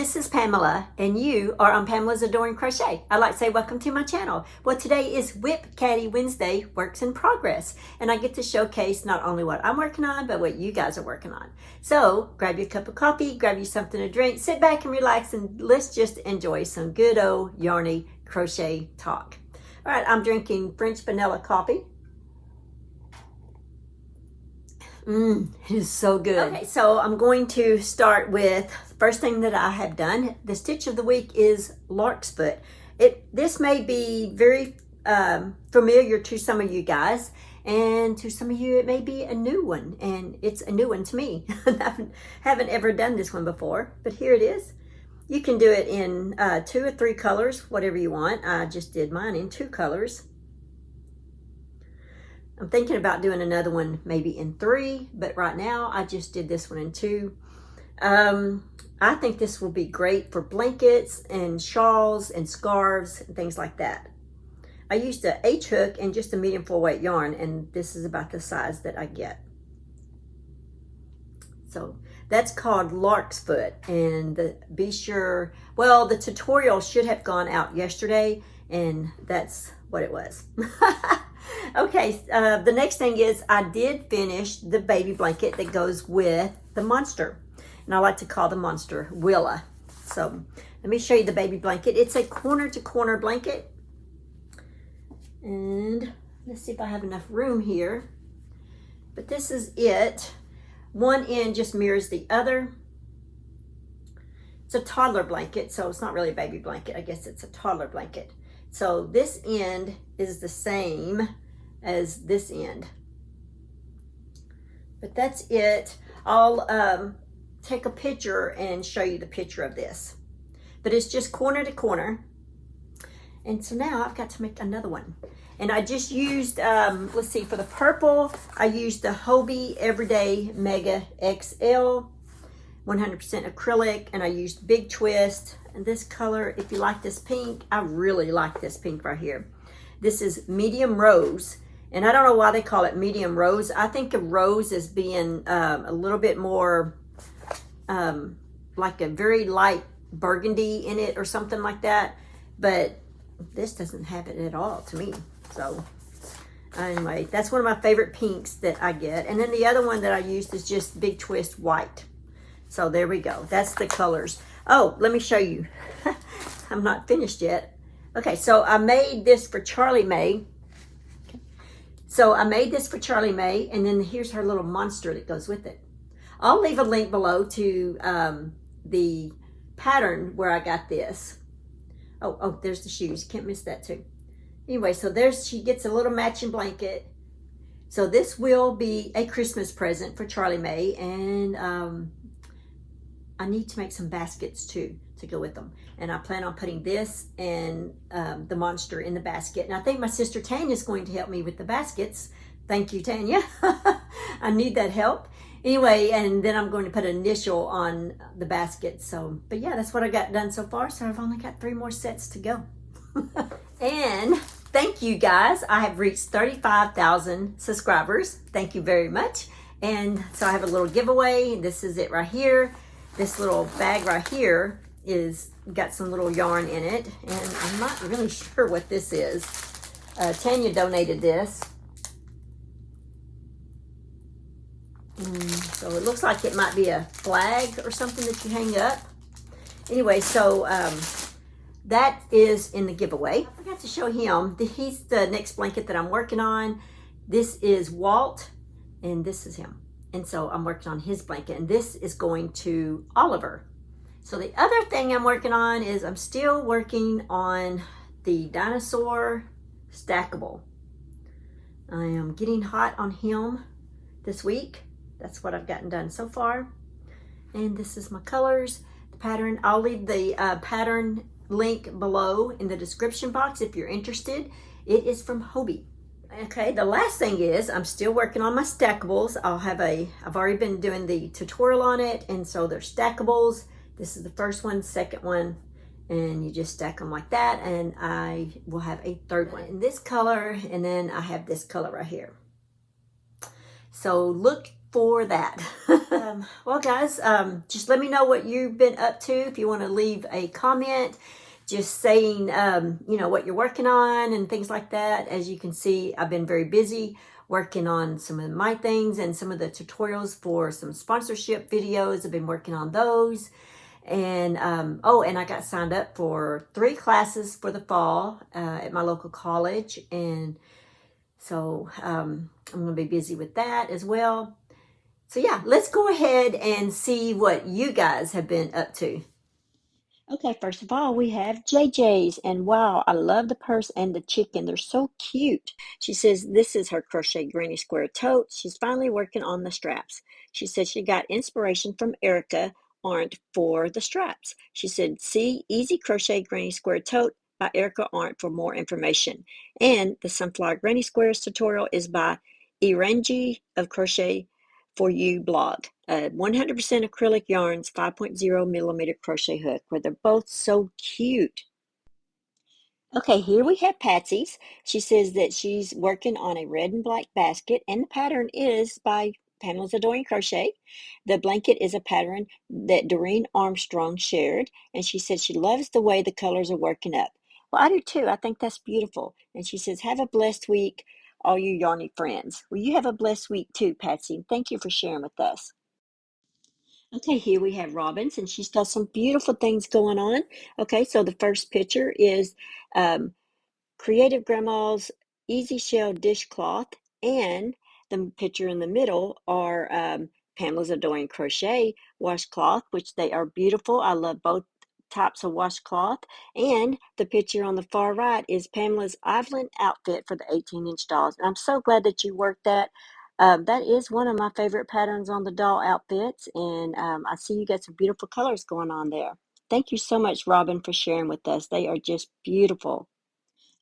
this is Pamela, and you are on Pamela's Adoring Crochet. I'd like to say welcome to my channel. Well, today is WIP Caddy Wednesday, Works in Progress, and I get to showcase not only what I'm working on, but what you guys are working on. So, grab you a cup of coffee, grab you something to drink, sit back and relax, and let's just enjoy some good old yarny crochet talk. All right, I'm drinking French vanilla coffee. It is so good. Okay, so I'm going to start with the first thing that I have done. The stitch of the week is lark's foot. This may be very familiar to some of you guys, and to some of you it may be a new one, and it's a new one to me. I haven't ever done this one before, but here it is. You can do it in 2 or 3 colors, whatever you want. I just did mine in 2 colors. I'm thinking about doing another one maybe in 3, but right now I just did this one in 2. I think this will be great for blankets and shawls and scarves and things like that. I used a H hook and just a medium full weight yarn, and this is about the size that I get. So that's called lark's foot, and be sure, well, the tutorial should have gone out yesterday, and that's what it was. Okay, the next thing is I did finish the baby blanket that goes with the monster. And I like to call the monster Willa. So let me show you the baby blanket. It's a corner to corner blanket. And let's see if I have enough room here. But this is it. One end just mirrors the other. It's a toddler blanket, so it's not really a baby blanket. I guess it's a toddler blanket. So this end is the same as this end, but that's it. I'll take a picture and show you the picture of this, but it's just corner to corner. And so now I've got to make another one, and I just used let's see, for the purple I used the Hobie Everyday Mega XL 100% acrylic, and I used Big Twist. And this color, if you like this pink, I really like this pink right here. This is medium rose, and I don't know why they call it medium rose. I think of rose as being a little bit more like a very light burgundy in it or something like that, but this doesn't have it at all to me. So anyway, that's one of my favorite pinks that I get. And then the other one that I used is just Big Twist white. So there we go. That's the colors. Oh, let me show you. I'm not finished yet. Okay, so I made this for Charlie May. Okay. So I made this for Charlie May, and then here's her little monster that goes with it. I'll leave a link below to the pattern where I got this. Oh, there's the shoes. Can't miss that too. Anyway, so she gets a little matching blanket. So this will be a Christmas present for Charlie May, and I need to make some baskets too to go with them. And I plan on putting this and the monster in the basket. And I think my sister Tanya is going to help me with the baskets. Thank you, Tanya. I need that help. Anyway, and then I'm going to put an initial on the basket. So, but yeah, that's what I got done so far. So I've only got 3 more sets to go. And thank you guys. I have reached 35,000 subscribers. Thank you very much. And so I have a little giveaway. This is it right here. This little bag right here is got some little yarn in it, and I'm not really sure what this is. Tanya donated this. So it looks like it might be a flag or something that you hang up. Anyway, so that is in the giveaway. I forgot to show him. He's the next blanket that I'm working on. This is Walt, and this is him. And so I'm working on his blanket, and this is going to Oliver. So the other thing I'm working on is I'm still working on the dinosaur stackable. I am getting hot on him this week. That's what I've gotten done so far. And this is my colors, the pattern. I'll leave the pattern link below in the description box if you're interested. It is from Hobie. Okay, the last thing is I'm still working on my stackables. I've already been doing the tutorial on it, and so they're stackables. This is the first one, second one, and you just stack them like that, and I will have a third one in this color, and then I have this color right here. So look for that. Well, guys, just let me know what you've been up to. If you want to leave a comment, just saying, what you're working on and things like that. As you can see, I've been very busy working on some of my things and some of the tutorials for some sponsorship videos. I've been working on those. And, and I got signed up for 3 classes for the fall at my local college. And so I'm going to be busy with that as well. So yeah, let's go ahead and see what you guys have been up to. Okay, first of all, we have JJ's, and wow, I love the purse and the chicken. They're so cute. She says this is her crochet granny square tote. She's finally working on the straps. She said she got inspiration from Erica Arndt for the straps. She said, see Easy Crochet Granny Square Tote by Erica Arndt for more information. And the Sunflower Granny Squares tutorial is by Irangi of Crochet for You blog. 100% acrylic yarns, 5.0 millimeter crochet hook, where they're both so cute. Okay, here we have Patsy's. She says that she's working on a red and black basket, and the pattern is by Pamela's Adoring Crochet. The blanket is a pattern that Doreen Armstrong shared, and she said she loves the way the colors are working up. Well, I do too. I think that's beautiful. And she says, have a blessed week, all you yarny friends. Well, you have a blessed week too, Patsy. Thank you for sharing with us. Okay, here we have Robins, and she's got some beautiful things going on. Okay, so the first picture is Creative Grandma's Easy Shell dishcloth, and the picture in the middle are Pamela's Adoring Crochet washcloth, which they are beautiful. I love both types of washcloth. And the picture on the far right is Pamela's Evelyn outfit for the 18-inch dolls. And I'm so glad that you worked that. That is one of my favorite patterns on the doll outfits, and I see you got some beautiful colors going on there. Thank you so much, Robin, for sharing with us. They are just beautiful.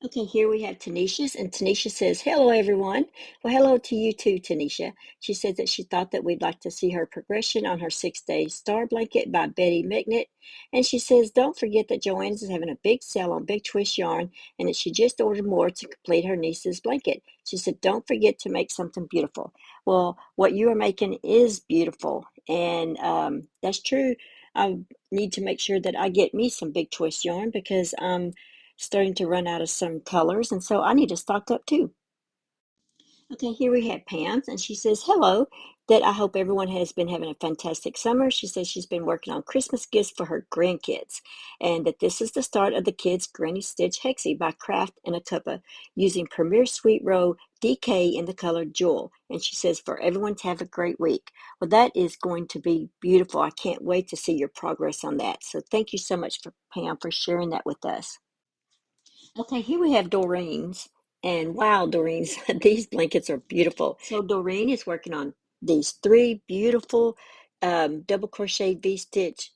Okay, here we have Tanisha's, and Tanisha says, hello, everyone. Well, hello to you too, Tanisha. She says that she thought that we'd like to see her progression on her 6-day star blanket by Betty Mignett. And she says, don't forget that Joanne's is having a big sale on Big Twist yarn, and that she just ordered more to complete her niece's blanket. She said, don't forget to make something beautiful. Well, what you are making is beautiful, and that's true. I need to make sure that I get me some Big Twist yarn because starting to run out of some colors, and so I need to stock up too. Okay, here we have Pam's, and she says, hello, that I hope everyone has been having a fantastic summer. She says she's been working on Christmas gifts for her grandkids, and that this is the start of the Kids Granny Stitch Hexie by Craft and a Cuppa using Premier Sweet Row DK in the color Jewel. And she says for everyone to have a great week. Well, that is going to be beautiful. I can't wait to see your progress on that. So thank you so much, Pam, for sharing that with us. Okay, here we have Doreen's. And wow, Doreen's, these blankets are beautiful. So Doreen is working on these 3 beautiful double crochet V-stitch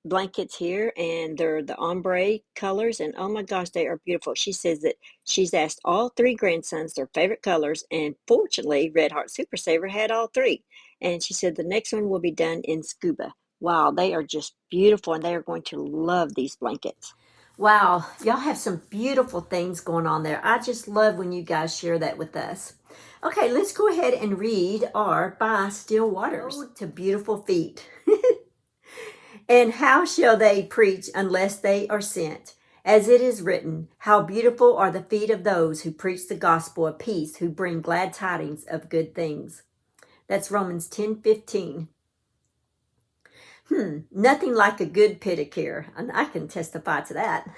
blankets here, and they're the ombre colors, and oh my gosh, they are beautiful. She says that she's asked all 3 grandsons their favorite colors, and fortunately, Red Heart Super Saver had all 3. And she said the next one will be done in scuba. Wow, they are just beautiful, and they are going to love these blankets. Wow, y'all have some beautiful things going on there. I just love when you guys share that with us. Okay, let's go ahead and read our By Still Waters. Ode to Beautiful Feet. And how shall they preach unless they are sent? As it is written, how beautiful are the feet of those who preach the gospel of peace, who bring glad tidings of good things. That's Romans 10:15. Nothing like a good pedicure, and I can testify to that.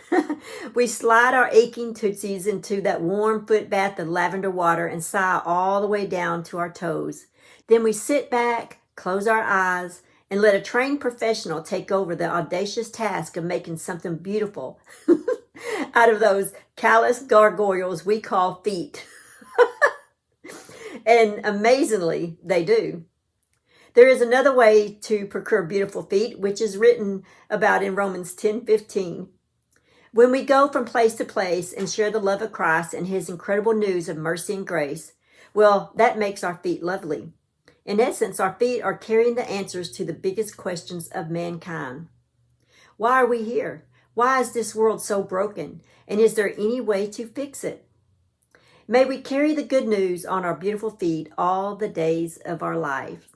We slide our aching tootsies into that warm foot bath of lavender water and sigh all the way down to our toes. Then we sit back, close our eyes, and let a trained professional take over the audacious task of making something beautiful out of those callous gargoyles we call feet. And amazingly, they do. There is another way to procure beautiful feet, which is written about in Romans 10:15. When we go from place to place and share the love of Christ and his incredible news of mercy and grace, well, that makes our feet lovely. In essence, our feet are carrying the answers to the biggest questions of mankind. Why are we here? Why is this world so broken? And is there any way to fix it? May we carry the good news on our beautiful feet all the days of our life.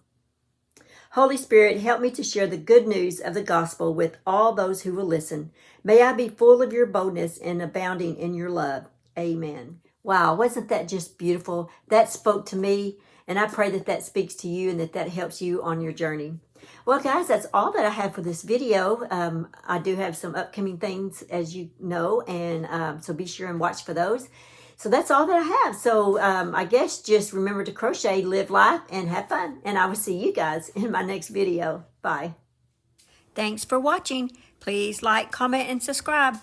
Holy Spirit, help me to share the good news of the gospel with all those who will listen. May I be full of your boldness and abounding in your love. Amen. Wow, wasn't that just beautiful? That spoke to me, and I pray that that speaks to you and that that helps you on your journey. Well, guys, that's all that I have for this video. I do have some upcoming things, as you know, and so be sure and watch for those. So that's all that I have. So I guess just remember to crochet, live life, and have fun. And I will see you guys in my next video. Bye. Thanks for watching. Please like, comment, and subscribe.